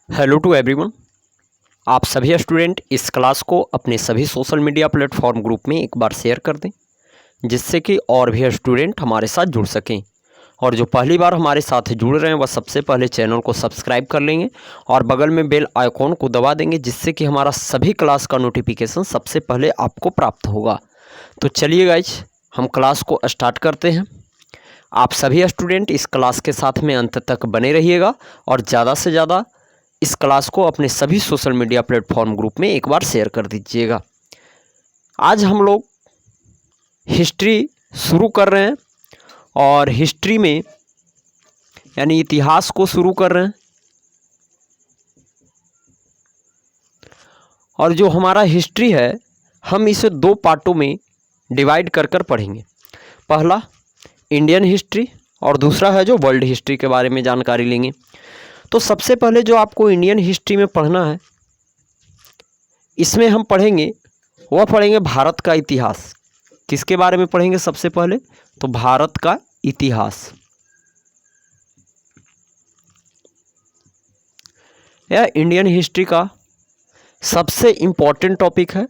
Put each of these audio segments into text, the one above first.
Hello to everyone. आप सभी student इस क्लास को अपने सभी सोशल मीडिया प्लेटफॉर्म ग्रुप में एक बार शेयर कर दें, जिससे कि और भी स्टूडेंट हमारे साथ जुड़ सकें। और जो पहली बार हमारे साथ जुड़ रहे हैं वह सबसे पहले चैनल को सब्सक्राइब कर लेंगे और बगल में बेल आइकॉन को दबा देंगे, जिससे कि हमारा सभी क्लास का नोटिफिकेशन सबसे पहले आपको प्राप्त होगा। तो चलिए गाइज, हम क्लास को स्टार्ट करते हैं। आप सभी स्टूडेंट इस क्लास के साथ में अंत तक बने रहिएगा और ज़्यादा से ज़्यादा इस क्लास को अपने सभी सोशल मीडिया प्लेटफॉर्म ग्रुप में एक बार शेयर कर दीजिएगा। आज हम लोग हिस्ट्री शुरू कर रहे हैं और हिस्ट्री में यानी इतिहास को शुरू कर रहे हैं। और जो हमारा हिस्ट्री है हम इसे दो पार्टों में डिवाइड कर कर पढ़ेंगे। पहला इंडियन हिस्ट्री और दूसरा है जो वर्ल्ड हिस्ट्री के बारे में जानकारी लेंगे। तो सबसे पहले जो आपको इंडियन हिस्ट्री में पढ़ना है, इसमें हम पढ़ेंगे भारत का इतिहास। किसके बारे में पढ़ेंगे सबसे पहले? तो भारत का इतिहास। यह इंडियन हिस्ट्री का सबसे इम्पोर्टेंट टॉपिक है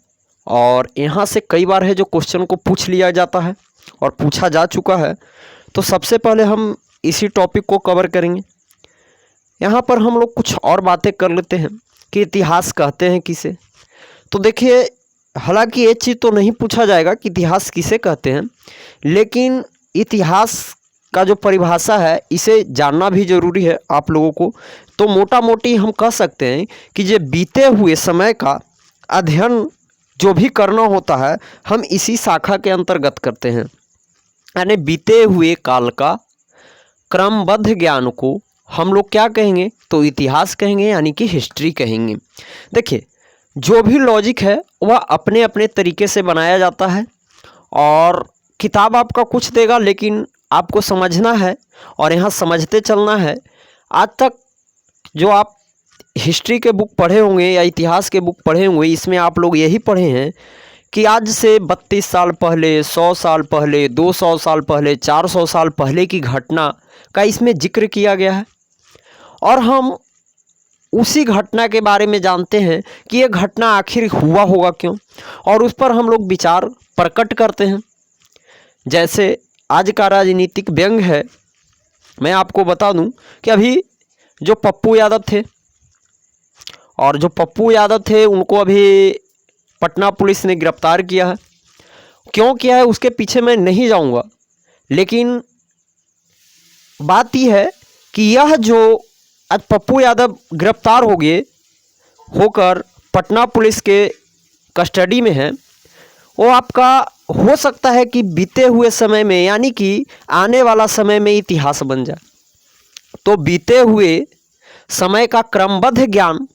और यहाँ से कई बार है जो क्वेश्चन को पूछ लिया जाता है और पूछा जा चुका है। तो सबसे पहले हम इसी टॉपिक को कवर करेंगे। यहाँ पर हम लोग कुछ और बातें कर लेते हैं कि इतिहास कहते हैं किसे। तो देखिए, हालांकि ये चीज़ तो नहीं पूछा जाएगा कि इतिहास किसे कहते हैं, लेकिन इतिहास का जो परिभाषा है इसे जानना भी ज़रूरी है आप लोगों को। तो मोटा मोटी हम कह सकते हैं कि जो बीते हुए समय का अध्ययन जो भी करना होता है हम इसी शाखा के अंतर्गत करते हैं। यानी बीते हुए काल का क्रमबद्ध ज्ञान को हम लोग क्या कहेंगे? तो इतिहास कहेंगे, यानी कि हिस्ट्री कहेंगे। देखिए, जो भी लॉजिक है वह अपने अपने तरीके से बनाया जाता है और किताब आपका कुछ देगा, लेकिन आपको समझना है और यहाँ समझते चलना है। आज तक जो आप हिस्ट्री के बुक पढ़े होंगे या इतिहास के बुक पढ़े होंगे, इसमें आप लोग यही पढ़े हैं कि आज से 32 साल पहले, 100 साल पहले, 200 साल पहले, 400 साल पहले की घटना का इसमें जिक्र किया गया है और हम उसी घटना के बारे में जानते हैं कि ये घटना आखिर हुआ होगा क्यों, और उस पर हम लोग विचार प्रकट करते हैं। जैसे आज का राजनीतिक व्यंग है, मैं आपको बता दूं कि अभी जो पप्पू यादव थे उनको अभी पटना पुलिस ने गिरफ्तार किया है। क्यों किया है उसके पीछे मैं नहीं जाऊंगा, लेकिन बात यह है कि यह जो आज पप्पू यादव गिरफ्तार होकर पटना पुलिस के कस्टडी में है, वो आपका हो सकता है कि बीते हुए समय में, यानी कि आने वाला समय में इतिहास बन जाए। तो बीते हुए समय का क्रमबद्ध ज्ञान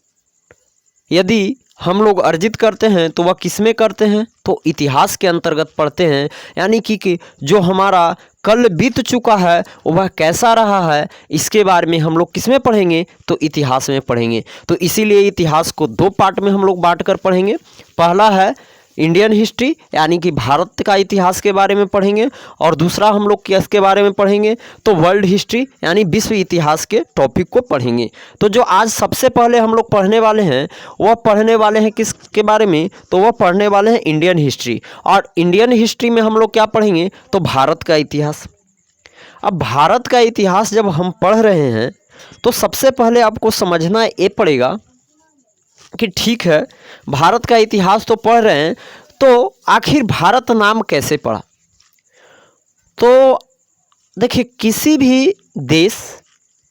यदि हम लोग अर्जित करते हैं तो वह किस में करते हैं? तो इतिहास के अंतर्गत पढ़ते हैं। यानी कि जो हमारा कल बीत चुका है वह कैसा रहा है, इसके बारे में हम लोग किस में पढ़ेंगे? तो इतिहास में पढ़ेंगे। तो इसीलिए इतिहास को दो पार्ट में हम लोग बांट कर पढ़ेंगे। पहला है इंडियन हिस्ट्री, यानी कि भारत का इतिहास के बारे में पढ़ेंगे, और दूसरा हम लोग किसके बारे में पढ़ेंगे? तो वर्ल्ड हिस्ट्री, यानी विश्व इतिहास के टॉपिक को पढ़ेंगे। तो जो आज सबसे पहले हम लोग पढ़ने वाले हैं वह पढ़ने वाले हैं किसके बारे में? तो वह पढ़ने वाले हैं इंडियन हिस्ट्री। और इंडियन हिस्ट्री में हम लोग क्या पढ़ेंगे? तो भारत का इतिहास। अब भारत का इतिहास जब हम पढ़ रहे हैं तो सबसे पहले आपको समझना ये पड़ेगा कि ठीक है, भारत का इतिहास तो पढ़ रहे हैं, तो आखिर भारत नाम कैसे पड़ा? तो देखिए, किसी भी देश,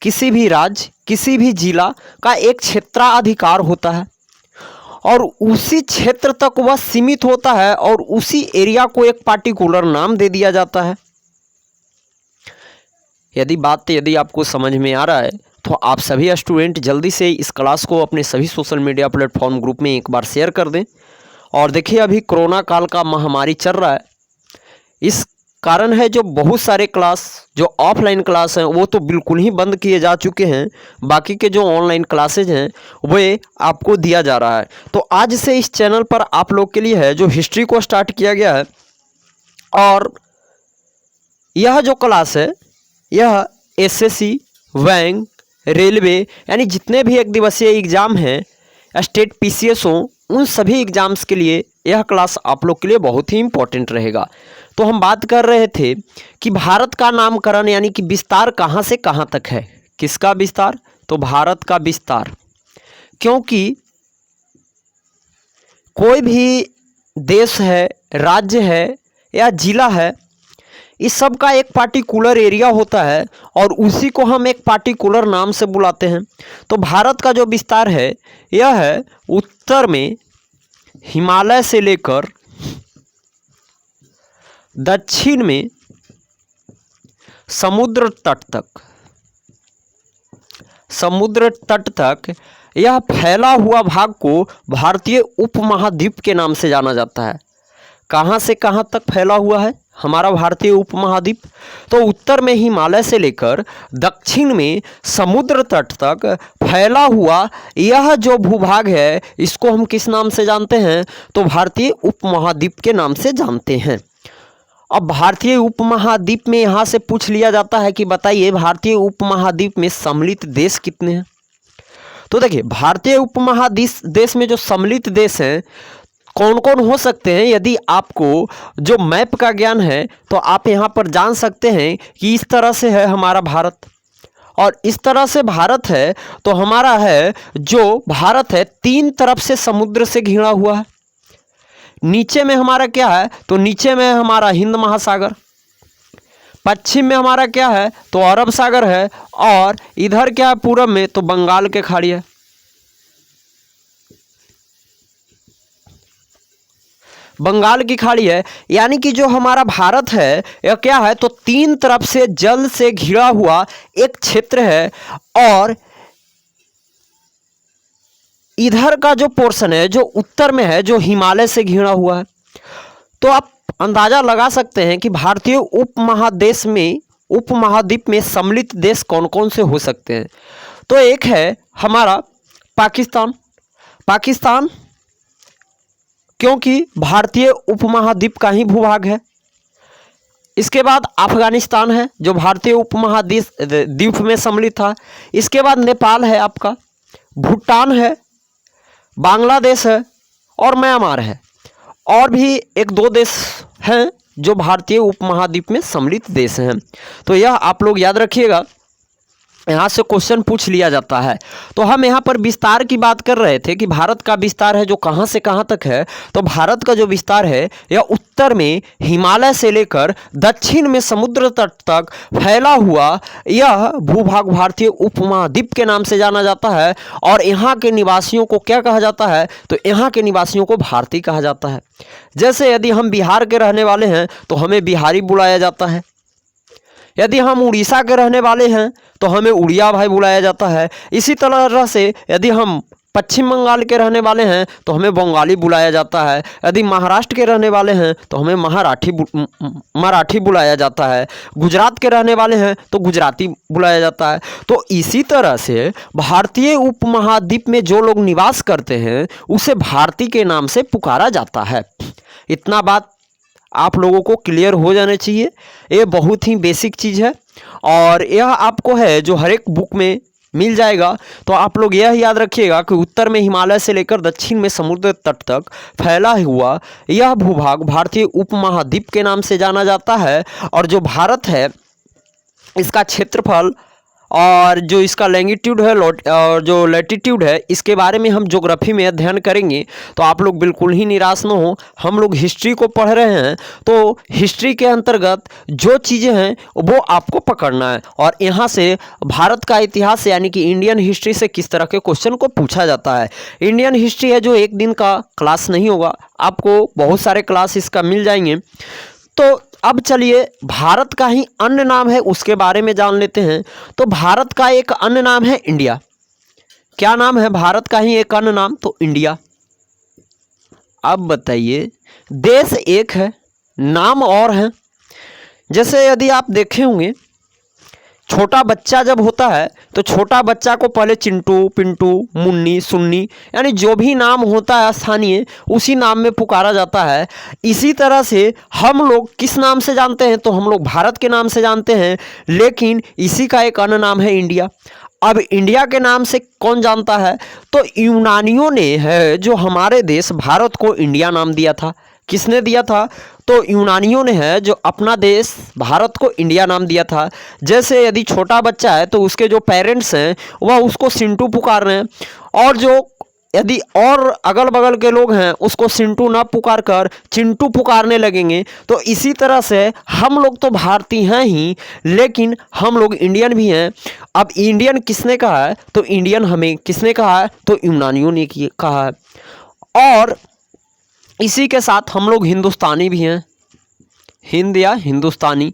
किसी भी राज्य, किसी भी जिला का एक क्षेत्राधिकार होता है और उसी क्षेत्र तक वह सीमित होता है और उसी एरिया को एक पार्टिकुलर नाम दे दिया जाता है। यदि आपको समझ में आ रहा है तो आप सभी स्टूडेंट जल्दी से इस क्लास को अपने सभी सोशल मीडिया प्लेटफॉर्म ग्रुप में एक बार शेयर कर दें। और देखिए, अभी कोरोना काल का महामारी चल रहा है, इस कारण है जो बहुत सारे क्लास जो ऑफलाइन क्लास हैं वो तो बिल्कुल ही बंद किए जा चुके हैं। बाकी के जो ऑनलाइन क्लासेज हैं वे आपको दिया जा रहा है। तो आज से इस चैनल पर आप लोग के लिए है जो हिस्ट्री को स्टार्ट किया गया है, और यह जो क्लास है यह एसएससी, बैंक, रेलवे, यानी जितने भी एक दिवसीय एग्ज़ाम हैं, स्टेट पीसीएस हो, उन सभी एग्ज़ाम्स के लिए यह क्लास आप लोग के लिए बहुत ही इम्पोर्टेंट रहेगा। तो हम बात कर रहे थे कि भारत का नामकरण यानी कि विस्तार कहाँ से कहाँ तक है। किसका विस्तार? तो भारत का विस्तार। क्योंकि कोई भी देश है, राज्य है या ज़िला है, इस सब का एक पार्टिकुलर एरिया होता है और उसी को हम एक पार्टिकुलर नाम से बुलाते हैं। तो भारत का जो विस्तार है यह है उत्तर में हिमालय से लेकर दक्षिण में समुद्र तट तक यह फैला हुआ भाग को भारतीय उपमहाद्वीप के नाम से जाना जाता है। कहाँ से कहाँ तक फैला हुआ है हमारा भारतीय उपमहाद्वीप? तो उत्तर में हिमालय से लेकर दक्षिण में समुद्र तट तक फैला हुआ यह जो भूभाग है, इसको हम किस नाम से जानते हैं? तो भारतीय उपमहाद्वीप के नाम से जानते हैं। अब भारतीय उपमहाद्वीप में यहाँ से पूछ लिया जाता है कि बताइए भारतीय उपमहाद्वीप में सम्मिलित देश कितने हैं? तो देखिए, भारतीय उपमहाद्वीप देश में जो सम्मिलित देश हैं कौन कौन हो सकते हैं, यदि आपको जो मैप का ज्ञान है तो आप यहाँ पर जान सकते हैं कि इस तरह से है हमारा भारत और इस तरह से भारत है। तो हमारा है जो भारत है 3 तरफ से समुद्र से घिरा हुआ है। नीचे में हमारा क्या है? तो नीचे में हमारा हिंद महासागर, पश्चिम में हमारा क्या है? तो अरब सागर है और इधर क्या है पूरब में? तो बंगाल के खाड़ी है। बंगाल की खाड़ी है, यानी कि जो हमारा भारत है यह क्या है? तो 3 तरफ से जल से घिरा हुआ एक क्षेत्र है और इधर का जो पोर्शन है जो उत्तर में है, जो हिमालय से घिरा हुआ है। तो आप अंदाजा लगा सकते हैं कि भारतीय उपमहाद्वीप में सम्मिलित देश कौन कौन से हो सकते हैं। तो एक है हमारा पाकिस्तान, क्योंकि भारतीय उपमहाद्वीप का ही भूभाग है। इसके बाद अफगानिस्तान है जो भारतीय उपमहाद्वीप में सम्मिलित था। इसके बाद नेपाल है आपका, भूटान है, बांग्लादेश है और म्यांमार है। और भी 1-2 देश हैं जो भारतीय उपमहाद्वीप में सम्मिलित देश हैं। तो यह आप लोग याद रखिएगा, यहाँ से क्वेश्चन पूछ लिया जाता है। तो हम यहाँ पर विस्तार की बात कर रहे थे कि भारत का विस्तार है जो कहाँ से कहाँ तक है। तो भारत का जो विस्तार है यह उत्तर में हिमालय से लेकर दक्षिण में समुद्र तट तक फैला हुआ यह भूभाग भारतीय उपमहाद्वीप के नाम से जाना जाता है। और यहाँ के निवासियों को क्या कहा जाता है? तो यहाँ के निवासियों को भारतीय कहा जाता है। जैसे यदि हम बिहार के रहने वाले हैं तो हमें बिहारी बुलाया जाता है, यदि हम उड़ीसा के रहने वाले हैं तो हमें उड़िया भाई बुलाया जाता है। इसी तरह से यदि हम पश्चिम बंगाल के रहने वाले हैं तो हमें बंगाली बुलाया जाता है, यदि महाराष्ट्र के रहने वाले हैं तो हमें मराठी बुलाया जाता है, गुजरात के रहने वाले हैं तो गुजराती बुलाया जाता है। तो इसी तरह से भारतीय उपमहाद्वीप में जो लोग निवास करते हैं उसे भारतीय के नाम से पुकारा जाता है। इतना बात आप लोगों को क्लियर हो जाना चाहिए। ये बहुत ही बेसिक चीज़ है और यह आपको है जो हर एक बुक में मिल जाएगा। तो आप लोग यह याद रखिएगा कि उत्तर में हिमालय से लेकर दक्षिण में समुद्र तट तक फैला हुआ यह भूभाग भारतीय उपमहाद्वीप के नाम से जाना जाता है। और जो भारत है इसका क्षेत्रफल और जो इसका लैंगिट्यूड है और जो लैटिट्यूड है, इसके बारे में हम ज्योग्राफी में अध्ययन करेंगे। तो आप लोग बिल्कुल ही निराश न हो, हम लोग हिस्ट्री को पढ़ रहे हैं तो हिस्ट्री के अंतर्गत जो चीज़ें हैं वो आपको पकड़ना है। और यहाँ से भारत का इतिहास यानी कि इंडियन हिस्ट्री से किस तरह के क्वेश्चन को पूछा जाता है। इंडियन हिस्ट्री है जो एक दिन का क्लास नहीं होगा, आपको बहुत सारे क्लास इसका मिल जाएंगे। तो अब चलिए भारत का ही अन्य नाम है उसके बारे में जान लेते हैं। तो भारत का एक अन्य नाम है इंडिया। क्या नाम है भारत का ही एक अन्य नाम? तो इंडिया। अब बताइए, देश एक है, नाम और है। जैसे यदि आप देखे होंगे छोटा बच्चा जब होता है तो छोटा बच्चा को पहले चिंटू, पिंटू, मुन्नी, सुन्नी यानी जो भी नाम होता है स्थानीय उसी नाम में पुकारा जाता है। इसी तरह से हम लोग किस नाम से जानते हैं? तो हम लोग भारत के नाम से जानते हैं, लेकिन इसी का एक अन्य नाम है इंडिया। अब इंडिया के नाम से कौन जानता है? तो यूनानियों ने है जो हमारे देश भारत को इंडिया नाम दिया था। किसने दिया था? तो यूनानियों ने है जो अपना देश भारत को इंडिया नाम दिया था। जैसे यदि छोटा बच्चा है तो उसके जो पेरेंट्स हैं वह उसको सिंटू पुकार रहे हैं, और जो यदि और अगल बगल के लोग हैं उसको सिंटू ना पुकार कर चिंटू पुकारने लगेंगे। तो इसी तरह से हम लोग तो भारतीय हैं ही, लेकिन हम लोग इंडियन भी हैं। अब इंडियन किसने कहा है? तो इंडियन हमें किसने कहा है? तो यूनानियों ने कहा है। और इसी के साथ हम लोग हिंदुस्तानी भी हैं, हिंद या हिंदुस्तानी।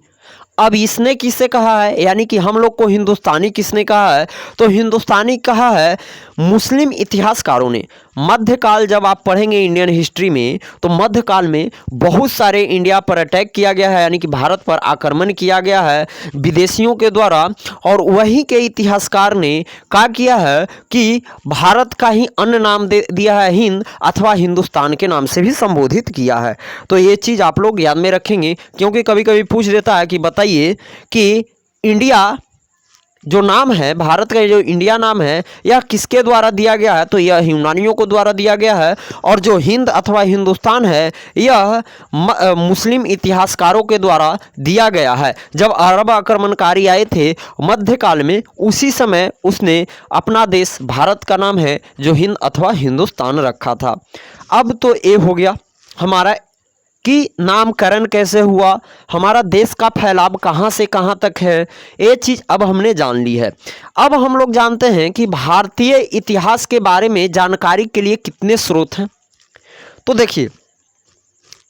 अब इसने किससे कहा है, यानी कि हम लोग को हिंदुस्तानी किसने कहा है? तो हिंदुस्तानी कहा है मुस्लिम इतिहासकारों ने। मध्यकाल जब आप पढ़ेंगे इंडियन हिस्ट्री में, तो मध्यकाल में बहुत सारे इंडिया पर अटैक किया गया है, यानी कि भारत पर आक्रमण किया गया है विदेशियों के द्वारा। और वहीं के इतिहासकार ने क्या किया है कि भारत का ही अन्य नाम दे दिया है हिंद, अथवा हिंदुस्तान के नाम से भी संबोधित किया है। तो ये चीज़ आप लोग याद में रखेंगे, क्योंकि कभी कभी पूछ देता है कि बताइए कि इंडिया जो नाम है, भारत का जो इंडिया नाम है, यह किसके द्वारा दिया गया है? तो यह यूनानियों को द्वारा दिया गया है। और जो हिंद अथवा हिंदुस्तान है यह मुस्लिम इतिहासकारों के द्वारा दिया गया है। जब अरब आक्रमणकारी आए थे मध्यकाल में, उसी समय उसने अपना देश भारत का नाम है जो हिंद अथवा हिंदुस्तान रखा था। अब तो ये हो गया हमारा कि नामकरण कैसे हुआ, हमारा देश का फैलाव कहाँ से कहाँ तक है, ये चीज़ अब हमने जान ली है। अब हम लोग जानते हैं कि भारतीय इतिहास के बारे में जानकारी के लिए कितने स्रोत हैं। तो देखिए,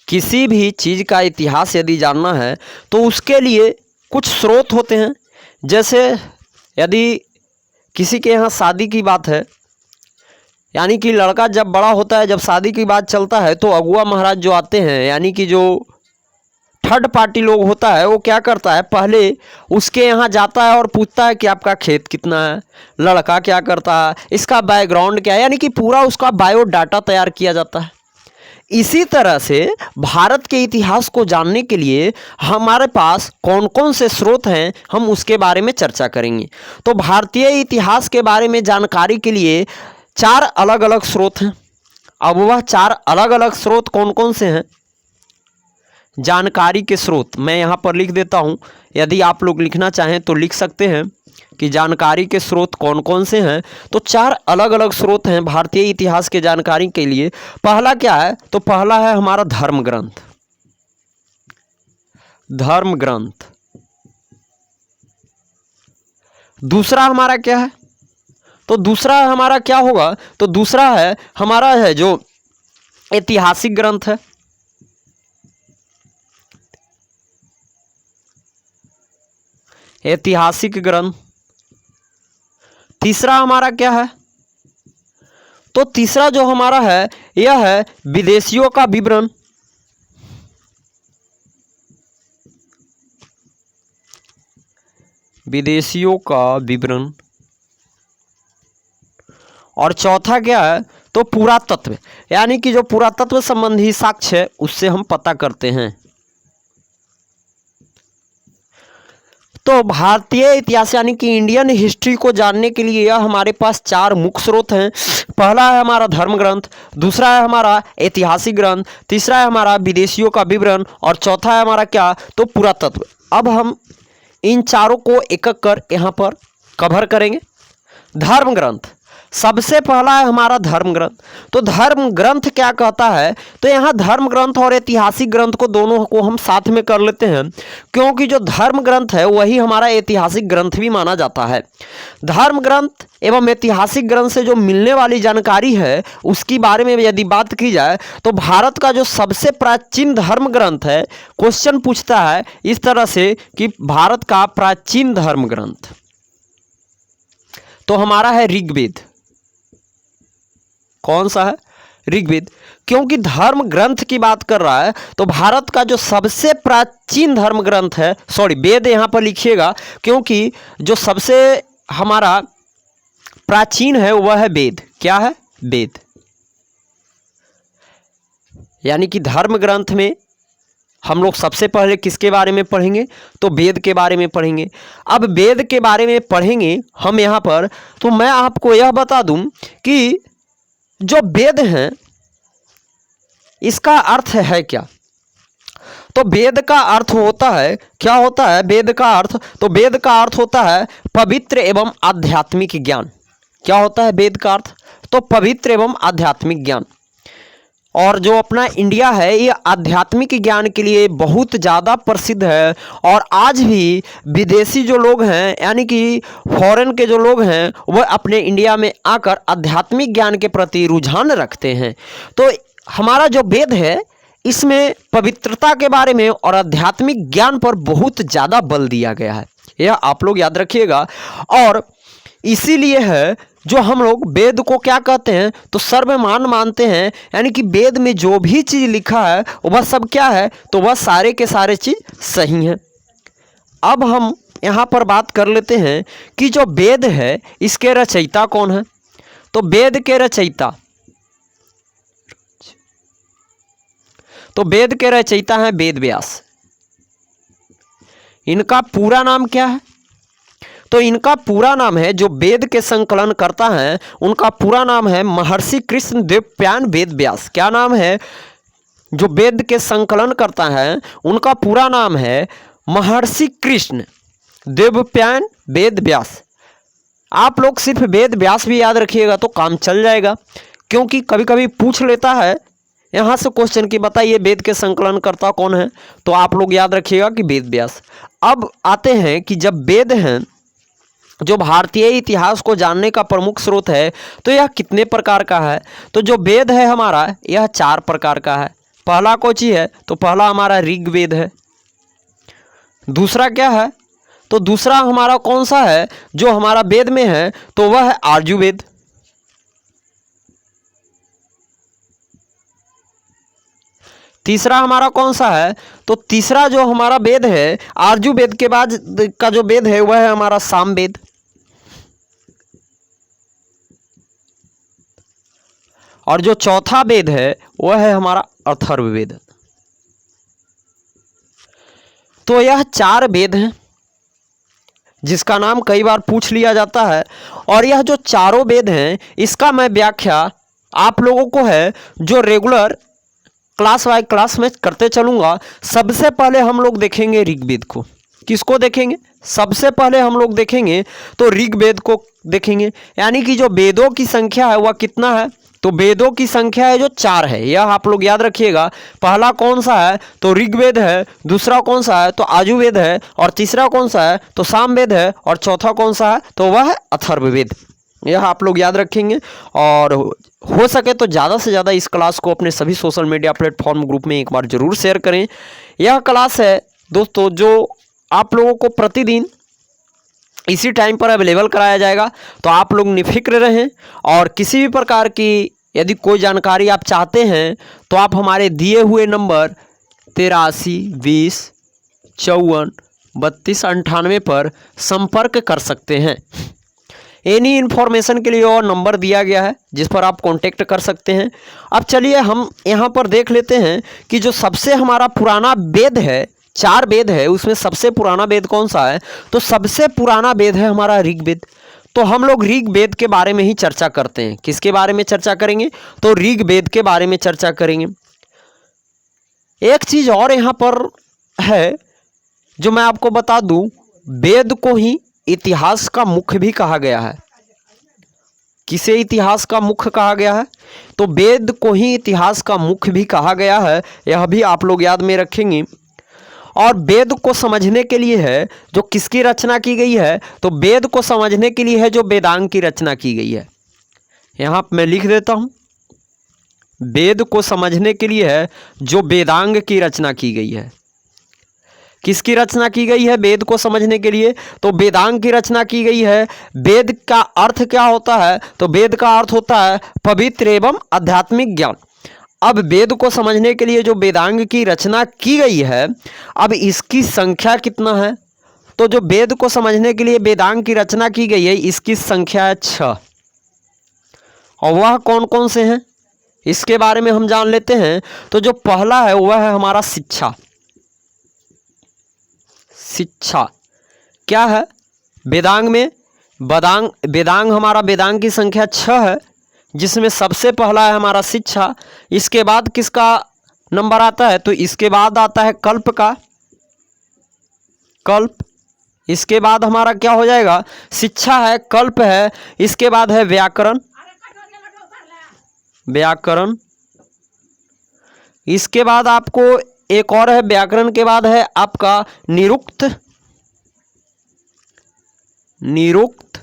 किसी भी चीज़ का इतिहास यदि जानना है तो उसके लिए कुछ स्रोत होते हैं। जैसे यदि किसी के यहाँ शादी की बात है, यानी कि लड़का जब बड़ा होता है, जब शादी की बात चलता है, तो अगुआ महाराज जो आते हैं, यानी कि जो थर्ड पार्टी लोग होता है, वो क्या करता है, पहले उसके यहाँ जाता है और पूछता है कि आपका खेत कितना है, लड़का क्या करता है, इसका बैकग्राउंड क्या है, यानी कि पूरा उसका बायोडाटा तैयार किया जाता है। इसी तरह से भारत के इतिहास को जानने के लिए हमारे पास कौन कौन से स्रोत हैं, हम उसके बारे में चर्चा करेंगे। तो भारतीय इतिहास के बारे में जानकारी के लिए 4 अलग अलग स्रोत हैं। अब वह 4 अलग अलग स्रोत कौन कौन से हैं? जानकारी के स्रोत मैं यहाँ पर लिख देता हूँ, यदि आप लोग लिखना चाहें तो लिख सकते हैं कि जानकारी के स्रोत कौन कौन से हैं। तो 4 अलग अलग स्रोत हैं भारतीय इतिहास के जानकारी के लिए। पहला क्या है? तो पहला है हमारा धर्म ग्रंथ। धर्म ग्रंथ। दूसरा हमारा क्या है? तो दूसरा हमारा क्या होगा? तो दूसरा है हमारा है जो ऐतिहासिक ग्रंथ है। ऐतिहासिक ग्रंथ। तीसरा हमारा क्या है? तो तीसरा जो हमारा है यह है विदेशियों का विवरण। विदेशियों का विवरण। और चौथा क्या है? तो पुरातत्व, यानी कि जो पुरातत्व संबंधी साक्ष्य है उससे हम पता करते हैं। तो भारतीय इतिहास यानी कि इंडियन हिस्ट्री को जानने के लिए यह हमारे पास 4 मुख्य स्रोत हैं। पहला है हमारा धर्म ग्रंथ, दूसरा है हमारा ऐतिहासिक ग्रंथ, तीसरा है हमारा विदेशियों का विवरण, और चौथा है हमारा क्या? तो पुरातत्व। अब हम इन चारों को एक एक कर यहाँ पर कवर करेंगे। धर्म ग्रंथ, सबसे पहला है हमारा धर्म ग्रंथ। तो धर्म ग्रंथ क्या कहता है? तो यहाँ धर्म ग्रंथ और ऐतिहासिक ग्रंथ को दोनों को हम साथ में कर लेते हैं, क्योंकि जो धर्म ग्रंथ है वही हमारा ऐतिहासिक ग्रंथ भी माना जाता है। धर्म ग्रंथ एवं ऐतिहासिक ग्रंथ से जो मिलने वाली जानकारी है उसकी बारे में यदि बात की जाए तो भारत का जो सबसे प्राचीन धर्म ग्रंथ है, क्वेश्चन पूछता है इस तरह से कि भारत का प्राचीन धर्म ग्रंथ तो हमारा है ऋग्वेद। कौन सा है? ऋग्वेद। क्योंकि धर्म ग्रंथ की बात कर रहा है तो भारत का जो सबसे प्राचीन धर्म ग्रंथ है, सॉरी वेद यहां पर लिखिएगा, क्योंकि जो सबसे हमारा प्राचीन है वह है वेद। क्या है? वेद। यानी कि धर्म ग्रंथ में हम लोग सबसे पहले किसके बारे में पढ़ेंगे? तो वेद के बारे में पढ़ेंगे। अब वेद के बारे में पढ़ेंगे हम यहाँ पर, तो मैं आपको यह बता दूं कि जो वेद हैं इसका अर्थ है क्या? तो वेद का अर्थ होता है, क्या होता है वेद का अर्थ? तो वेद का अर्थ होता है पवित्र एवं आध्यात्मिक ज्ञान। क्या होता है वेद का अर्थ? तो पवित्र एवं आध्यात्मिक ज्ञान। और जो अपना इंडिया है ये आध्यात्मिक ज्ञान के लिए बहुत ज़्यादा प्रसिद्ध है। और आज भी विदेशी जो लोग हैं यानी कि फॉरेन के जो लोग हैं वह अपने इंडिया में आकर आध्यात्मिक ज्ञान के प्रति रुझान रखते हैं। तो हमारा जो वेद है इसमें पवित्रता के बारे में और आध्यात्मिक ज्ञान पर बहुत ज़्यादा बल दिया गया है, यह आप लोग याद रखिएगा। और इसीलिए है जो हम लोग वेद को क्या कहते हैं? तो सर्वमान्य मानते हैं, यानी कि वेद में जो भी चीज़ लिखा है वह सब क्या है? तो वह सारे के सारे चीज़ सही हैं। अब हम यहाँ पर बात कर लेते हैं कि जो वेद है इसके रचयिता कौन है? तो वेद के रचयिता, तो वेद के रचयिता हैं वेद व्यास। इनका पूरा नाम क्या है? तो इनका पूरा नाम है, जो वेद के संकलन करता है उनका पूरा नाम है महर्षि कृष्ण देवप्यान वेद व्यास। क्या नाम है? जो वेद के संकलन करता है उनका पूरा नाम है महर्षि कृष्ण देवप्यान वेद व्यास। आप लोग सिर्फ वेद व्यास भी याद रखिएगा तो काम चल जाएगा, क्योंकि कभी कभी पूछ लेता है यहाँ से क्वेश्चन की बताइए वेद के संकलन करता कौन है? तो आप लोग याद रखिएगा कि वेद व्यास। अब आते हैं कि जब वेद हैं जो भारतीय इतिहास को जानने का प्रमुख स्रोत है तो यह कितने प्रकार का है? तो जो वेद है हमारा यह 4 प्रकार का है। पहला कौन सी है? तो पहला हमारा ऋग्वेद है। दूसरा क्या है? तो दूसरा हमारा कौन सा है जो हमारा वेद में है? तो वह है आर्जुवेद। तीसरा हमारा कौन सा है? तो तीसरा जो हमारा वेद है आर्जुवेद के बाद का जो वेद है वह है हमारा सामवेद। और जो चौथा वेद है वह है हमारा अथर्ववेद। तो यह 4 वेद हैं जिसका नाम कई बार पूछ लिया जाता है। और यह जो चारों वेद हैं इसका मैं व्याख्या आप लोगों को है जो रेगुलर क्लास बाय क्लास में करते चलूँगा। सबसे पहले हम लोग देखेंगे ऋग्वेद को। किसको देखेंगे? सबसे पहले हम लोग देखेंगे तो ऋग्वेद को देखेंगे, यानी कि जो वेदों की संख्या है वह कितना है? तो वेदों की संख्या है जो 4 है, यह आप लोग याद रखिएगा। पहला कौन सा है? तो ऋग्वेद है। दूसरा कौन सा है? तो आजुवेद है। और तीसरा कौन सा है? तो सामवेद है। और चौथा कौन सा है? तो वह है अथर्ववेद। यह आप लोग याद रखेंगे। और हो सके तो ज़्यादा से ज़्यादा इस क्लास को अपने सभी सोशल मीडिया प्लेटफॉर्म ग्रुप में एक बार ज़रूर शेयर करें। यह क्लास है दोस्तों जो आप लोगों को प्रतिदिन इसी टाइम पर अवेलेबल कराया जाएगा, तो आप लोग निफिक्र रहें। और किसी भी प्रकार की यदि कोई जानकारी आप चाहते हैं तो आप हमारे दिए हुए नंबर 83 20 54 32 98 पर संपर्क कर सकते हैं। एनी इन्फॉर्मेशन के लिए और नंबर दिया गया है जिस पर आप कांटेक्ट कर सकते हैं। अब चलिए हम यहाँ पर देख लेते हैं कि जो सबसे हमारा पुराना वेद है, 4 वेद है, उसमें सबसे पुराना वेद कौन सा है? तो सबसे पुराना वेद है हमारा ऋग्वेद। तो हम लोग ऋग्वेद के बारे में ही चर्चा करते हैं। किसके बारे में चर्चा करेंगे? तो ऋग्वेद के बारे में चर्चा करेंगे। एक चीज़ और यहाँ पर है जो मैं आपको बता दूं, वेद को ही इतिहास का मुख भी कहा गया है। किसे इतिहास का मुख कहा गया है? तो वेद को ही इतिहास का मुख भी कहा गया है, यह भी आप लोग याद में रखेंगे। और वेद को समझने के लिए है जो किसकी रचना की गई है? तो वेद को समझने के लिए है जो वेदांग की रचना की गई है। यहाँ मैं लिख देता हूँ, वेद को समझने के लिए है जो वेदांग की रचना की गई है। किसकी रचना की गई है वेद को समझने के लिए? तो वेदांग की रचना की गई है। वेद का अर्थ क्या होता है? तो वेद का अर्थ होता है पवित्र एवं आध्यात्मिक ज्ञान। अब वेद को समझने के लिए जो वेदांग की रचना की गई है, अब इसकी संख्या कितना है? तो जो वेद को समझने के लिए वेदांग की रचना की गई है इसकी संख्या है 6। और वह कौन कौन से हैं इसके बारे में हम जान लेते हैं। तो जो पहला है वह है हमारा शिक्षा। शिक्षा क्या है? वेदांग में वेदांग हमारा वेदांग की संख्या 6 है, जिसमें सबसे पहला है हमारा शिक्षा। इसके बाद किसका नंबर आता है? तो इसके बाद आता है कल्प का, कल्प। इसके बाद हमारा क्या हो जाएगा? शिक्षा है, कल्प है, इसके बाद है व्याकरण, व्याकरण। इसके बाद आपको एक और है, व्याकरण के बाद है आपका निरुक्त, निरुक्त।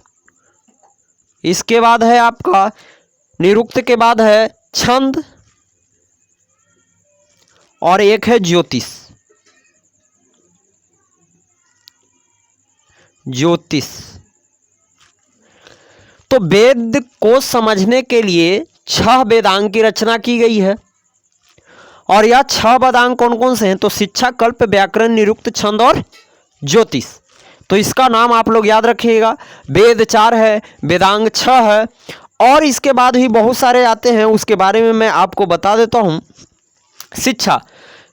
इसके बाद है आपका निरुक्त के बाद है छंद, और एक है ज्योतिष, ज्योतिष। तो वेद को समझने के लिए 6 वेदांग की रचना की गई है, और यह 6 वेदांग कौन कौन से हैं? तो शिक्षा, कल्प, व्याकरण, निरुक्त, छंद और ज्योतिष। तो इसका नाम आप लोग याद रखिएगा। वेद 4 है, वेदांग 6 है, और इसके बाद भी बहुत सारे आते हैं, उसके बारे में मैं आपको बता देता हूँ। शिक्षा,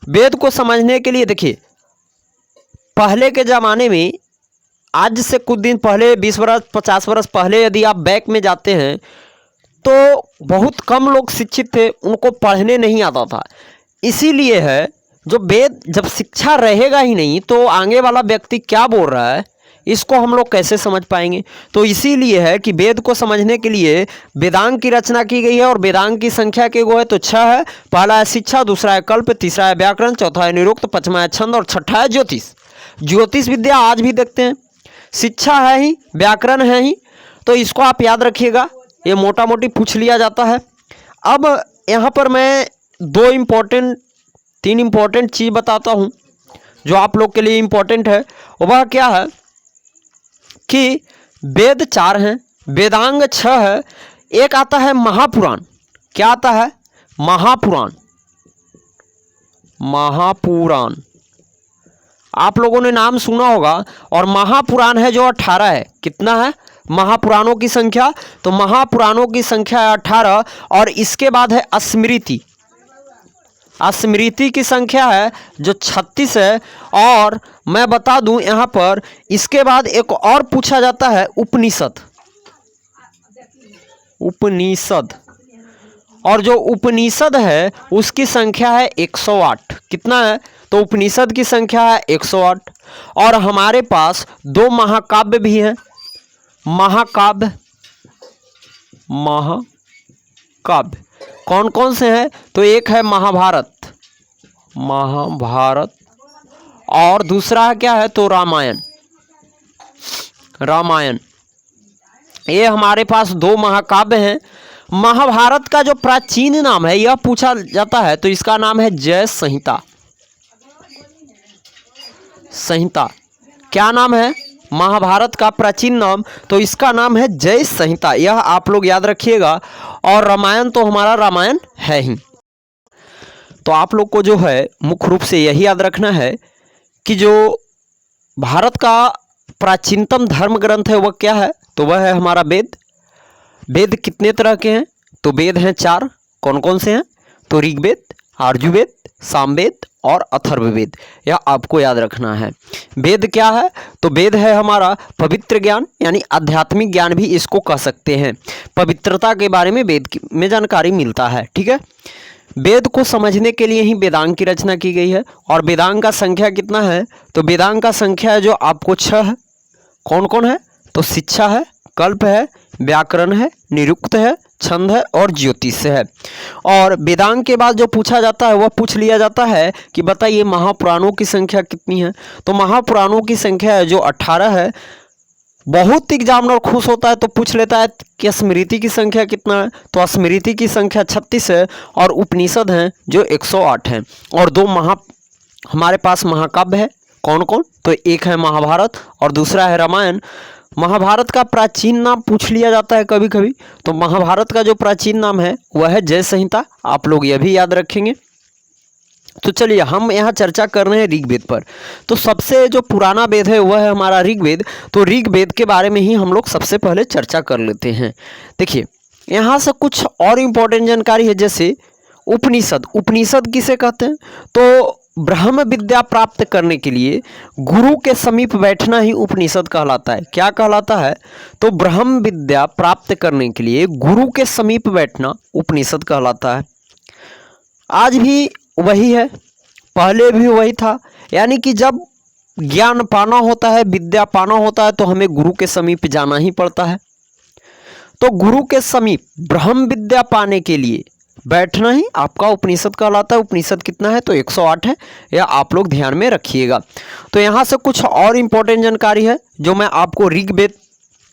वेद को समझने के लिए देखिए, पहले के ज़माने में, आज से कुछ दिन पहले, 20 वर्ष 50 वर्ष पहले यदि आप बैक में जाते हैं तो बहुत कम लोग शिक्षित थे, उनको पढ़ने नहीं आता था। इसीलिए है जो वेद, जब शिक्षा रहेगा ही नहीं तो आगे वाला व्यक्ति क्या बोल रहा है इसको हम लोग कैसे समझ पाएंगे। तो इसीलिए है कि वेद को समझने के लिए वेदांग की रचना की गई है, और वेदांग की संख्या के गो है तो 6 है। पहला है शिक्षा, दूसरा है कल्प, तीसरा है व्याकरण, चौथा है निरुक्त, पांचवा है छंद और छठा है ज्योतिष। ज्योतिष विद्या आज भी देखते हैं। शिक्षा है ही, व्याकरण है ही, तो इसको आप याद रखिएगा, ये मोटा मोटी पूछ लिया जाता है। अब यहाँ पर मैं 3 इम्पोर्टेंट चीज़ बताता हूँ जो आप लोग के लिए इम्पोर्टेंट है। वह क्या है कि वेद 4 हैं, वेदांग 6 है, एक आता है महापुराण। क्या आता है? महापुराण, महापुराण आप लोगों ने नाम सुना होगा। और महापुराण है जो 18 है। कितना है महापुराणों की संख्या? तो महापुराणों की संख्या है 18, और इसके बाद है स्मृति। स्मृति की संख्या है जो 36 है। और मैं बता दूं यहाँ पर, इसके बाद एक और पूछा जाता है उपनिषद, उपनिषद। और जो उपनिषद है उसकी संख्या है 108। कितना है? तो उपनिषद की संख्या है 108। और हमारे पास 2 महाकाव्य भी हैं, महाकाव्य, महाकाव्य कौन कौन से हैं? तो एक है महाभारत, महाभारत, और दूसरा क्या है? तो रामायण, रामायण। ये हमारे पास 2 महाकाव्य हैं। महाभारत का जो प्राचीन नाम है यह पूछा जाता है, तो इसका नाम है जय संहिता, संहिता। क्या नाम है महाभारत का प्राचीन नाम? तो इसका नाम है जय संहिता, यह आप लोग याद रखिएगा। और रामायण तो हमारा रामायण है ही। तो आप लोग को जो है मुख्य रूप से यही याद रखना है कि जो भारत का प्राचीनतम धर्म ग्रंथ है वह क्या है? तो वह है हमारा वेद। वेद कितने तरह के हैं? तो वेद हैं 4। कौन कौन से हैं? तो ऋग्वेद, यजुर्वेद, सामवेद और अथर्ववेद। यह आपको याद रखना है। वेद क्या है? तो वेद है हमारा पवित्र ज्ञान, यानी आध्यात्मिक ज्ञान भी इसको कह सकते हैं। पवित्रता के बारे में वेद में जानकारी मिलता है। ठीक है, वेद को समझने के लिए ही वेदांग की रचना की गई है। और वेदांग का संख्या कितना है? तो वेदांग का संख्या है जो आपको 6 है। कौन कौन है? तो शिक्षा है, कल्प है, व्याकरण है, निरुक्त है, छंद है और ज्योतिष है। और वेदांग के बाद जो पूछा जाता है वह पूछ लिया जाता है कि बताइए महापुराणों की संख्या कितनी है? तो महापुराणों की संख्या है जो 18 है। बहुत एग्जामिनर खुश होता है तो पूछ लेता है कि स्मृति की संख्या कितना है? तो स्मृति की संख्या 36 है। और उपनिषद हैं जो 108 हैं। और 2 हमारे पास महाकाव्य है। कौन कौन? तो एक है महाभारत और दूसरा है रामायण। महाभारत का प्राचीन नाम पूछ लिया जाता है कभी कभी, तो महाभारत का जो प्राचीन नाम है वह है जय संहिता। आप लोग यह भी याद रखेंगे। तो चलिए हम यहाँ चर्चा कर रहे हैं ऋग्वेद पर। तो सबसे जो पुराना वेद है वह है हमारा ऋग्वेद। तो ऋग्वेद के बारे में ही हम लोग सबसे पहले चर्चा कर लेते हैं। देखिए यहाँ से कुछ और इम्पोर्टेंट जानकारी है, जैसे उपनिषद। उपनिषद किसे कहते हैं? तो ब्रह्म विद्या प्राप्त करने के लिए गुरु के समीप बैठना ही उपनिषद कहलाता है। क्या कहलाता है? तो ब्रह्म विद्या प्राप्त करने के लिए गुरु के समीप बैठना उपनिषद कहलाता है। आज भी वही है, पहले भी वही था। यानी कि जब ज्ञान पाना होता है, विद्या पाना होता है, तो हमें गुरु के समीप जाना ही पड़ता है। तो गुरु के समीप ब्रह्म विद्या पाने के लिए बैठना ही आपका उपनिषद कहलाता है। उपनिषद कितना है? तो 108 है, या आप लोग ध्यान में रखिएगा। तो यहाँ से कुछ और इम्पोर्टेंट जानकारी है जो मैं आपको ऋग्वेद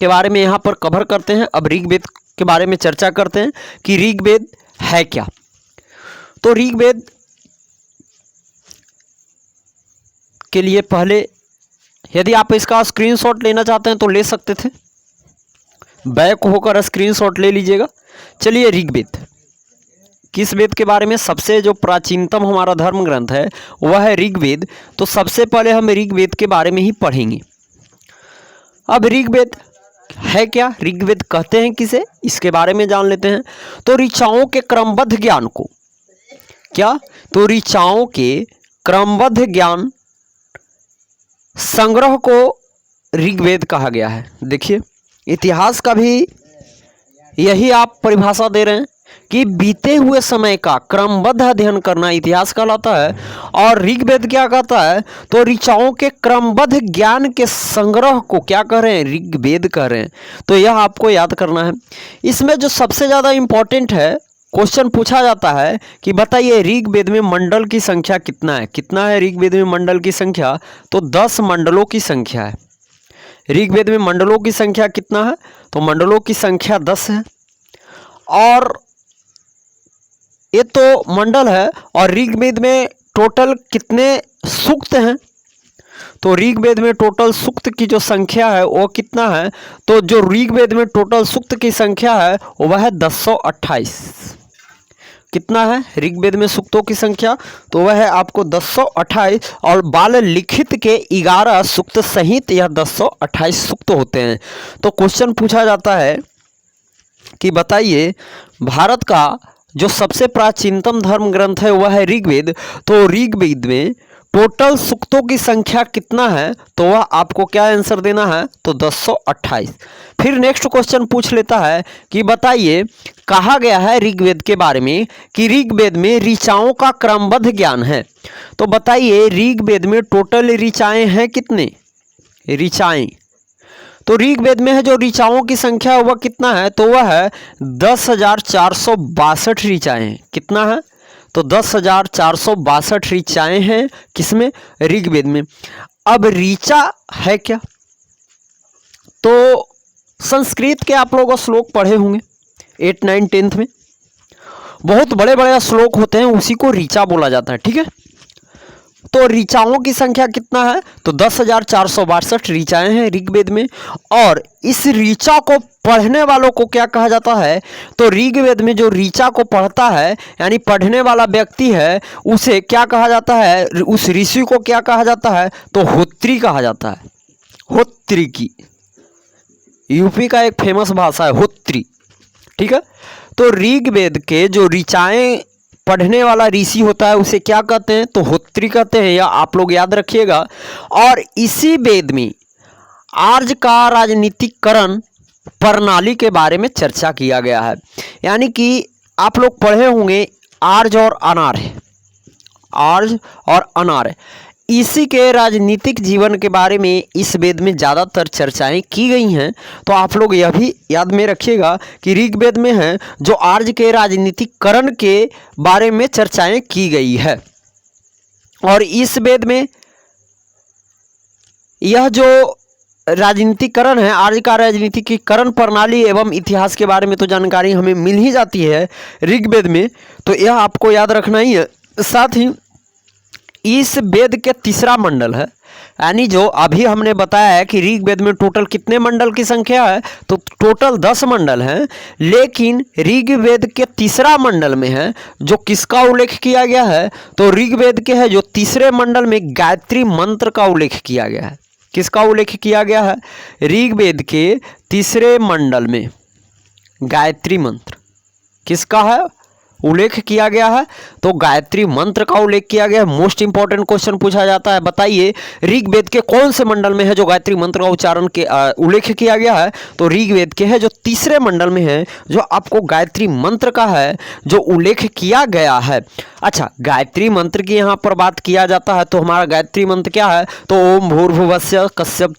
के बारे में यहाँ पर कवर करते हैं। अब ऋग्वेद के बारे में चर्चा करते हैं कि ऋग्वेद है क्या। तो ऋग्वेद के लिए पहले यदि आप इसका स्क्रीनशॉट लेना चाहते हैं तो ले सकते थे, बैक होकर स्क्रीनशॉट ले लीजिएगा। चलिए, ऋग्वेद किस वेद के बारे में? सबसे जो प्राचीनतम हमारा धर्म ग्रंथ है वह है ऋग्वेद। तो सबसे पहले हम ऋग्वेद के बारे में ही पढ़ेंगे। अब ऋग्वेद है क्या, ऋग्वेद कहते हैं किसे, इसके बारे में जान लेते हैं। तो ऋचाओं के क्रमबद्ध ज्ञान को क्या? तो ऋचाओं के क्रमबद्ध ज्ञान संग्रह को ऋग्वेद कहा गया है। देखिए, इतिहास का भी यही आप परिभाषा दे रहे हैं कि बीते हुए समय का क्रमबद्ध अध्ययन करना इतिहास कहलाता है। और ऋग्वेद क्या कहता है? तो ऋचाओं के क्रमबद्ध ज्ञान के संग्रह को क्या कह रहे हैं? ऋग्वेद कह रहे हैं। तो यह आपको याद करना है। इसमें जो सबसे ज़्यादा इम्पोर्टेंट है, क्वेश्चन पूछा जाता है कि बताइए ऋग्वेद में मंडल की संख्या कितना है? कितना है ऋग्वेद में मंडल की संख्या? तो 10 मंडलों की संख्या है। ऋग्वेद में मंडलों की संख्या कितना है? तो मंडलों की संख्या 10 है। और ये तो मंडल है। और ऋग्वेद में टोटल कितने सूक्त हैं? तो ऋग्वेद में टोटल सूक्त की जो संख्या है वो कितना है? तो जो ऋग्वेद में टोटल सूक्त की संख्या है वह है 1028। कितना है ऋग्वेद में सूक्तों की संख्या? तो वह है आपको 1028। और बाल लिखित के 11 सूक्त सहित यह 1028 सूक्त होते हैं। तो क्वेश्चन पूछा जाता है कि बताइए भारत का जो सबसे प्राचीनतम धर्म ग्रंथ है वह है ऋग्वेद। तो ऋग्वेद में टोटल सूक्तों की संख्या कितना है? तो वह आपको क्या आंसर देना है? तो 1028। फिर नेक्स्ट क्वेश्चन पूछ लेता है कि बताइए कहा गया है ऋग्वेद के बारे में कि ऋग्वेद में ऋचाओं का क्रमबद्ध ज्ञान है। तो बताइए ऋग्वेद में टोटल ऋचाएं हैं कितने? ऋचाएं तो ऋग्वेद में है जो ऋचाओं की संख्या वह कितना है? तो वह है 10,462 ऋचाएं। कितना है? तो 10,462 ऋचाएं हैं किसमें? ऋग्वेद में। अब ऋचा है क्या? तो संस्कृत के आप लोग श्लोक पढ़े होंगे 8, 9, 10th में। बहुत बड़े बड़े श्लोक होते हैं, उसी को ऋचा बोला जाता है। ठीक है, तो ऋचाओं की संख्या कितना है? तो 10,462 ऋचाएं हैं ऋग्वेद में। और इस ऋचा को पढ़ने वालों को क्या कहा जाता है? तो ऋग्वेद में जो ऋचा को पढ़ता है यानी पढ़ने वाला व्यक्ति है उसे क्या कहा जाता है? उस ऋषि को क्या कहा जाता है? तो होत्री कहा जाता है। होत्री की यूपी का एक फेमस भाषा है होत्री। ठीक है, तो ऋग्वेद के जो ऋचाएं पढ़ने वाला ऋषि होता है उसे क्या कहते हैं? तो होत्री कहते हैं, या आप लोग याद रखिएगा। और इसी वेद में आर्य का राजनीतिकरण प्रणाली के बारे में चर्चा किया गया है। यानी कि आप लोग पढ़े होंगे आर्य और अनार्य, आर्य और अनार्य, इसी के राजनीतिक जीवन के बारे में इस वेद में ज़्यादातर चर्चाएं की गई हैं। तो आप लोग यह भी याद में रखिएगा कि ऋग्वेद में है जो आर्य के राजनीतिकरण के बारे में चर्चाएं की गई है। और इस वेद में यह जो राजनीतिकरण है, आर्य का राजनीतिकरण प्रणाली एवं इतिहास के बारे में तो जानकारी हमें मिल ही जाती है ऋग्वेद में, तो यह आपको याद रखना ही है। साथ ही इस वेद के तीसरा मंडल है, यानी जो अभी हमने बताया है कि ऋग्वेद में टोटल कितने मंडल की संख्या है? तो टोटल 10 मंडल हैं। लेकिन ऋग्वेद के तीसरा मंडल में है जो किसका उल्लेख किया गया है? तो ऋग्वेद के है जो तीसरे मंडल में गायत्री मंत्र का उल्लेख किया गया है। किसका उल्लेख किया गया है? ऋग्वेद के तीसरे मंडल में गायत्री मंत्र किसका है? उल्लेख किया गया है? तो गायत्री मंत्र का उल्लेख किया गया है। मोस्ट इंपॉर्टेंट क्वेश्चन पूछा जाता है, बताइए ऋग्वेद के कौन से मंडल में है जो गायत्री मंत्र का उच्चारण के उल्लेख किया गया है? तो ऋग्वेद के है जो तीसरे मंडल में है जो आपको गायत्री मंत्र का है जो उल्लेख किया गया है। अच्छा, गायत्री मंत्र की यहाँ पर बात किया जाता है तो हमारा गायत्री मंत्र क्या है? तो ओम भूर्भुवस्सुः कस्यप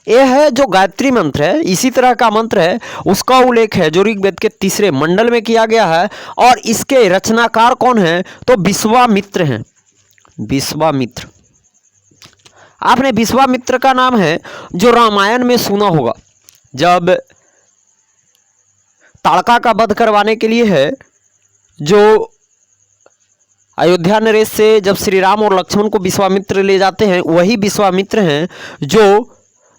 ये है जो गायत्री मंत्र है। इसी तरह का मंत्र है उसका उल्लेख है जो ऋग्वेद के तीसरे मंडल में किया गया है। और इसके रचनाकार कौन है? तो विश्वामित्र हैं। विश्वामित्र, आपने विश्वामित्र का नाम है जो रामायण में सुना होगा। जब ताड़का का वध करवाने के लिए है जो अयोध्या नरेश से जब श्री राम और लक्ष्मण को विश्वामित्र ले जाते हैं, वही विश्वामित्र हैं जो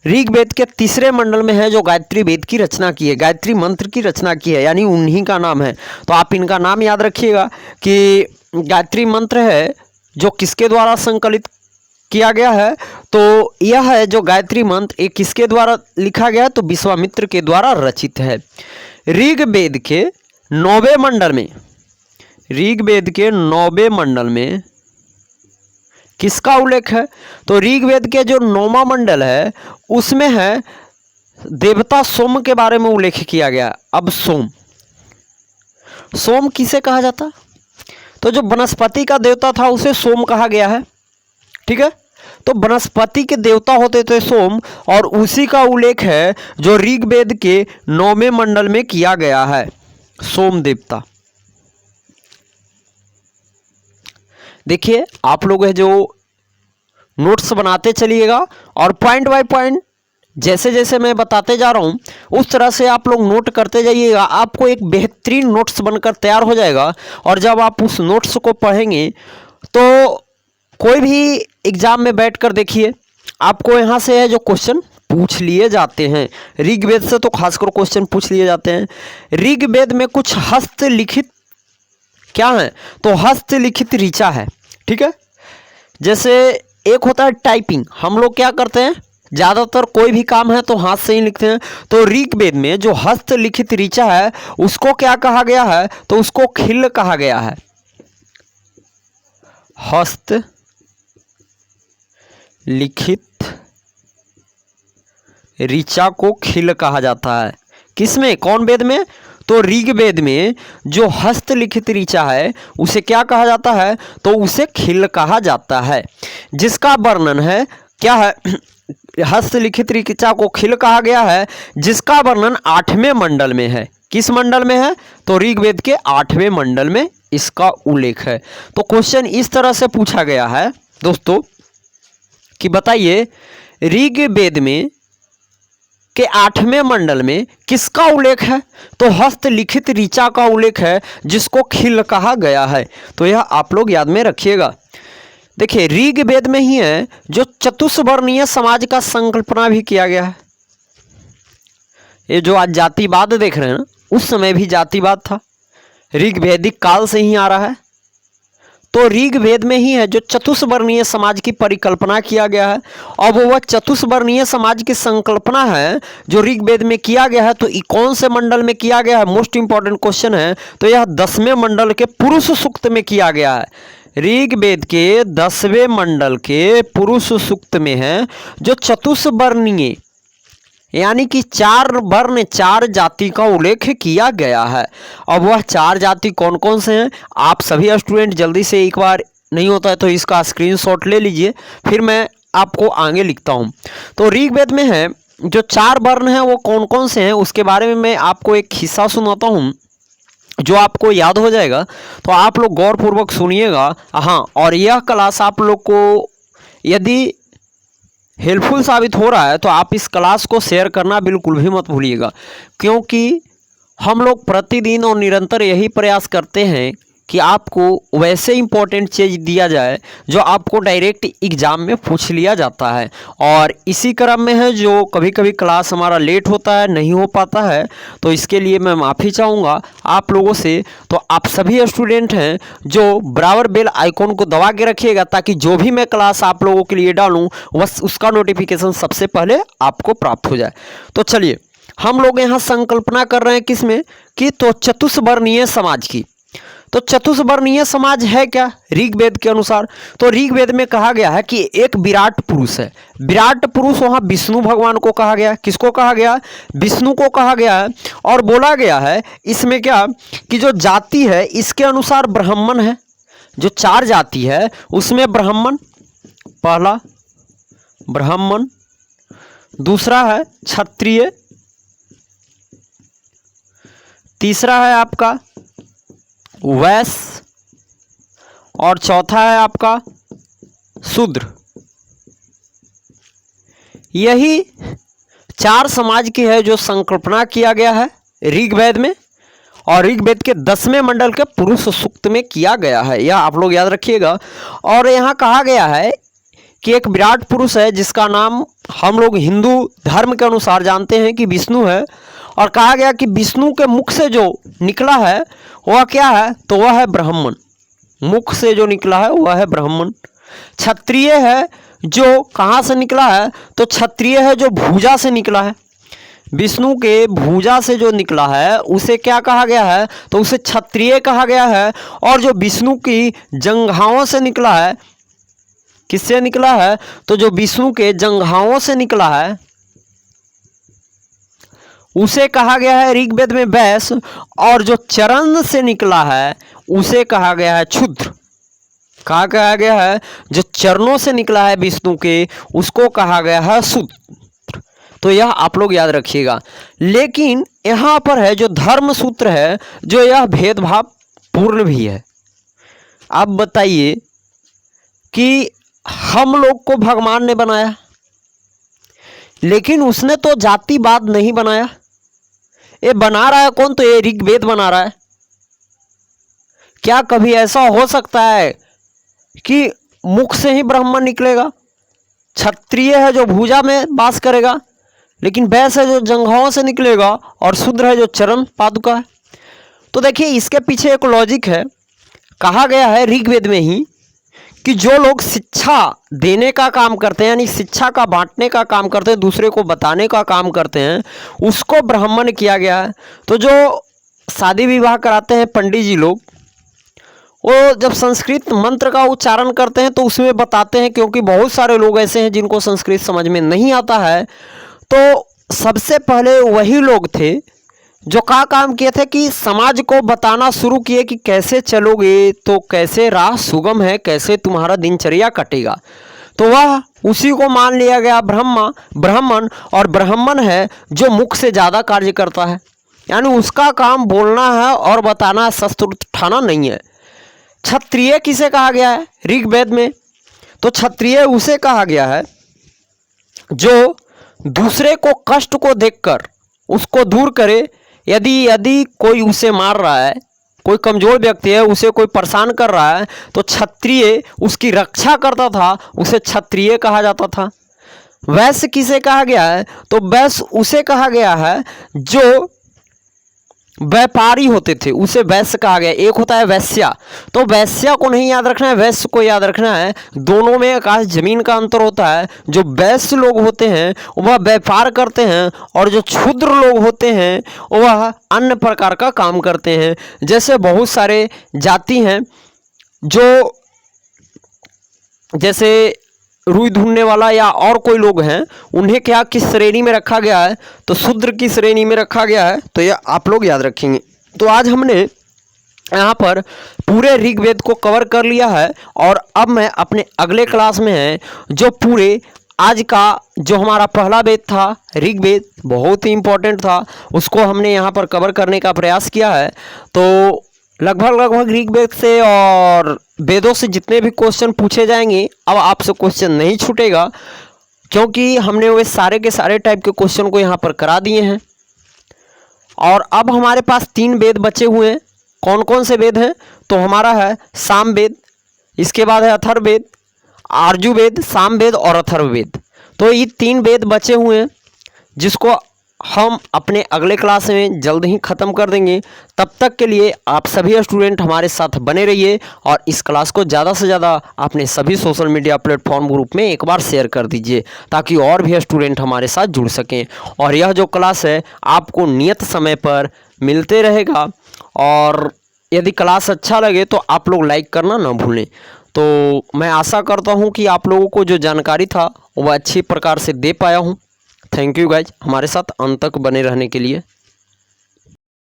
ऋग्वेद के तीसरे मंडल में है जो गायत्री वेद की रचना की है, गायत्री मंत्र की रचना की है, यानी उन्हीं का नाम है। तो आप इनका नाम याद रखिएगा कि गायत्री मंत्र है जो किसके द्वारा संकलित किया गया है? तो यह है जो गायत्री मंत्र ये किसके द्वारा लिखा गया है? तो विश्वामित्र के द्वारा रचित है। ऋग्वेद के 9वें मंडल में, ऋग्वेद के 9वें मंडल में किसका उल्लेख है? तो ऋग्वेद के जो 9वां मंडल है उसमें है देवता सोम के बारे में उल्लेख किया गया। अब सोम, सोम किसे कहा जाता? तो जो वनस्पति का देवता था उसे सोम कहा गया है, ठीक है। तो वनस्पति के देवता होते थे सोम, और उसी का उल्लेख है जो ऋग्वेद के 9वें मंडल में किया गया है, सोम देवता। देखिए आप लोग है जो नोट्स बनाते चलिएगा और पॉइंट बाय पॉइंट जैसे जैसे मैं बताते जा रहा हूं उस तरह से आप लोग नोट करते जाइएगा। आपको एक बेहतरीन नोट्स बनकर तैयार हो जाएगा। और जब आप उस नोट्स को पढ़ेंगे तो कोई भी एग्जाम में बैठकर देखिए आपको यहाँ से है जो क्वेश्चन पूछ लिए जाते हैं। ऋग्वेद से तो खासकर क्वेश्चन पूछ लिए जाते हैं। ऋग्वेद में कुछ हस्तलिखित क्या है? तो हस्तलिखित ऋचा है, ठीक है। जैसे एक होता है टाइपिंग, हम लोग क्या करते हैं ज़्यादातर कोई भी काम है तो हाथ से ही लिखते हैं। तो ऋग्वेद में जो हस्तलिखित ऋचा है उसको क्या कहा गया है? तो उसको खिल कहा गया है। हस्त लिखित ऋचा को खिल कहा जाता है। किसमें? कौन वेद में? तो ऋग्वेद में जो हस्तलिखित ऋचा है उसे क्या कहा जाता है? तो उसे खिल कहा जाता है। जिसका वर्णन है क्या है? हस्तलिखित ऋचा को खिल कहा गया है जिसका वर्णन 8वें मंडल में है। किस मंडल में है? तो ऋग्वेद के 8वें मंडल में इसका उल्लेख है। तो क्वेश्चन इस तरह से पूछा गया है दोस्तों कि बताइए ऋग्वेद में के 8वें मंडल में किसका उल्लेख है? तो हस्तलिखित ऋचा का उल्लेख है जिसको खिल कहा गया है। तो यह आप लोग याद में रखिएगा। देखिए ऋग्वेद में ही है जो चतुष्वर्णीय समाज का संकल्पना भी किया गया है। ये जो आज जातिवाद देख रहे हैं उस समय भी जातिवाद था, ऋग्वैदिक काल से ही आ रहा है। तो ऋग्वेद में ही है जो चतुष्वर्णीय समाज की परिकल्पना किया गया है। अब वह चतुष्वर्णीय समाज की संकल्पना है जो ऋग्वेद में किया गया है। तो कौन से मंडल में किया गया है? मोस्ट इंपॉर्टेंट क्वेश्चन है। तो यह 10वें मंडल के पुरुष सूक्त में किया गया है। ऋग्वेद के 10वें मंडल के पुरुष सूक्त में है जो चतुष्वर्णीय यानी कि 4 वर्ण 4 जाति का उल्लेख किया गया है। अब वह 4 जाति कौन कौन से हैं? आप सभी स्टूडेंट जल्दी से एक बार नहीं होता है तो इसका स्क्रीनशॉट ले लीजिए, फिर मैं आपको आगे लिखता हूं। तो ऋग्वेद में है जो 4 वर्ण हैं वो कौन कौन से हैं उसके बारे में मैं आपको एक हिस्सा सुनाता हूं जो आपको याद हो जाएगा। तो आप लोग गौरपूर्वक सुनिएगा। हाँ, और यह क्लास आप लोग को यदि हेल्पफुल साबित हो रहा है तो आप इस क्लास को शेयर करना बिल्कुल भी मत भूलिएगा, क्योंकि हम लोग प्रतिदिन और निरंतर यही प्रयास करते हैं कि आपको वैसे इंपॉर्टेंट चीज़ दिया जाए जो आपको डायरेक्ट एग्ज़ाम में पूछ लिया जाता है। और इसी क्रम में है जो कभी कभी क्लास हमारा लेट होता है, नहीं हो पाता है, तो इसके लिए मैं माफ़ी चाहूँगा आप लोगों से। तो आप सभी स्टूडेंट हैं जो बराबर बेल आइकॉन को दबा के रखिएगा ताकि जो भी मैं क्लास आप लोगों के लिए डालूँ बस उसका नोटिफिकेशन सबसे पहले आपको प्राप्त हो जाए। तो चलिए हम लोग यहाँ संकल्पना कर रहे हैं किसमें कि तो चतुष्वर्णीय समाज की। तो चतुष्वर्णीय समाज है क्या ऋग्वेद के अनुसार? तो ऋग्वेद में कहा गया है कि एक विराट पुरुष है। विराट पुरुष वहाँ विष्णु भगवान को कहा गया। किसको कहा गया? विष्णु को कहा गया है। और बोला गया है इसमें क्या कि जो जाति है इसके अनुसार ब्राह्मण है। जो 4 जाति है उसमें ब्राह्मण, पहला ब्राह्मण, दूसरा है क्षत्रिय, तीसरा है आपका वैश्य और चौथा है आपका शूद्र। यही 4 समाज की है जो संकल्पना किया गया है ऋग्वेद में, और ऋग्वेद के 10वें मंडल के पुरुष सूक्त में किया गया है। यह आप लोग याद रखिएगा। और यहाँ कहा गया है कि एक विराट पुरुष है जिसका नाम हम लोग हिंदू धर्म के अनुसार जानते हैं कि विष्णु है। और कहा गया कि विष्णु के मुख से जो निकला है वह क्या है? तो वह है ब्राह्मण। मुख से जो निकला है वह है ब्राह्मण। क्षत्रिय है जो कहाँ से निकला है? तो क्षत्रिय है जो भुजा से निकला है। विष्णु के भुजा से जो निकला है उसे क्या कहा गया है? तो उसे क्षत्रिय कहा गया है। और जो विष्णु की जंघाओं से निकला है, किससे निकला है? तो जो विष्णु के जंघाओं से निकला है उसे कहा गया है ऋग्वेद में वैश्य। और जो चरण से निकला है उसे कहा गया है क्षुद्र। कहा गया है जो चरणों से निकला है विष्णु के उसको कहा गया है शूद्र। तो यह आप लोग याद रखिएगा। लेकिन यहाँ पर है जो धर्म सूत्र है जो यह भेदभाव पूर्ण भी है। अब बताइए कि हम लोग को भगवान ने बनाया लेकिन उसने तो जातिवाद नहीं बनाया। ये बना रहा है कौन? तो ये ऋग्वेद बना रहा है। क्या कभी ऐसा हो सकता है कि मुख से ही ब्राह्मण निकलेगा? क्षत्रिय है जो भुजा में वास करेगा, लेकिन वैश्य है जो जंघाओं से निकलेगा, और शूद्र है जो चरण पादुका है। तो देखिए इसके पीछे एक लॉजिक है। कहा गया है ऋग्वेद में ही कि जो लोग शिक्षा देने का काम करते हैं, यानी शिक्षा का बांटने का काम करते हैं, दूसरे को बताने का काम करते हैं, उसको ब्राह्मण किया गया है। तो जो शादी विवाह कराते हैं पंडित जी लोग, वो जब संस्कृत मंत्र का उच्चारण करते हैं तो उसमें बताते हैं, क्योंकि बहुत सारे लोग ऐसे हैं जिनको संस्कृत समझ में नहीं आता है। तो सबसे पहले वही लोग थे जो का काम किए थे कि समाज को बताना शुरू किए कि कैसे चलोगे तो कैसे राह सुगम है, कैसे तुम्हारा दिनचर्या कटेगा। तो वह उसी को मान लिया गया ब्राह्मण। और ब्राह्मण है जो मुख से ज़्यादा कार्य करता है, यानी उसका काम बोलना है और बताना, शस्त्र उठाना नहीं है। क्षत्रिय किसे कहा गया है ऋग्वेद में? तो क्षत्रिय उसे कहा गया है जो दूसरे को कष्ट को देखकर उसको दूर करे। यदि कोई उसे मार रहा है, कोई कमजोर व्यक्ति है, उसे कोई परेशान कर रहा है, तो क्षत्रिय उसकी रक्षा करता था, उसे क्षत्रिय कहा जाता था। वैश्य किसे कहा गया है? तो वैश्य उसे कहा गया है जो व्यापारी होते थे, उसे वैश्य कहा गया। एक होता है वैश्या, तो वैश्या को नहीं याद रखना है, वैश्य को याद रखना है। दोनों में आकाश जमीन का अंतर होता है। जो वैश्य लोग होते हैं वह व्यापार करते हैं, और जो क्षुद्र लोग होते हैं वह अन्य प्रकार का काम करते हैं। जैसे बहुत सारे जाति हैं जो जैसे रुई ढूंढने वाला या और कोई लोग हैं, उन्हें क्या किस श्रेणी में रखा गया है? तो शूद्र की श्रेणी में रखा गया है। तो यह आप लोग याद रखेंगे। तो आज हमने यहाँ पर पूरे ऋग्वेद को कवर कर लिया है, और अब मैं अपने अगले क्लास में है जो पूरे आज का जो हमारा पहला वेद था ऋग्वेद, बहुत ही इम्पोर्टेंट था, उसको हमने यहाँ पर कवर करने का प्रयास किया है। तो लगभग ऋग्वेद से और वेदों से जितने भी क्वेश्चन पूछे जाएंगे, अब आपसे क्वेश्चन नहीं छूटेगा, क्योंकि हमने वे सारे के सारे टाइप के क्वेश्चन को यहाँ पर करा दिए हैं। और अब हमारे पास 3 वेद बचे हुए हैं। कौन कौन से वेद हैं? तो हमारा है सामवेद, इसके बाद है अथर्ववेद, आर्जुवेद, सामवेद और अथर्ववेद। तो ये 3 वेद बचे हुए हैं जिसको हम अपने अगले क्लास में जल्द ही ख़त्म कर देंगे। तब तक के लिए आप सभी स्टूडेंट हमारे साथ बने रहिए, और इस क्लास को ज़्यादा से ज़्यादा अपने सभी सोशल मीडिया प्लेटफॉर्म ग्रुप में एक बार शेयर कर दीजिए, ताकि और भी स्टूडेंट हमारे साथ जुड़ सकें। और यह जो क्लास है आपको नियत समय पर मिलते रहेगा, और यदि क्लास अच्छा लगे तो आप लोग लाइक करना ना भूलें। तो मैं आशा करता हूँ कि आप लोगों को जो जानकारी था वह अच्छी प्रकार से दे पाया हूँ। थैंक यू गाइज, हमारे साथ अंत तक बने रहने के लिए।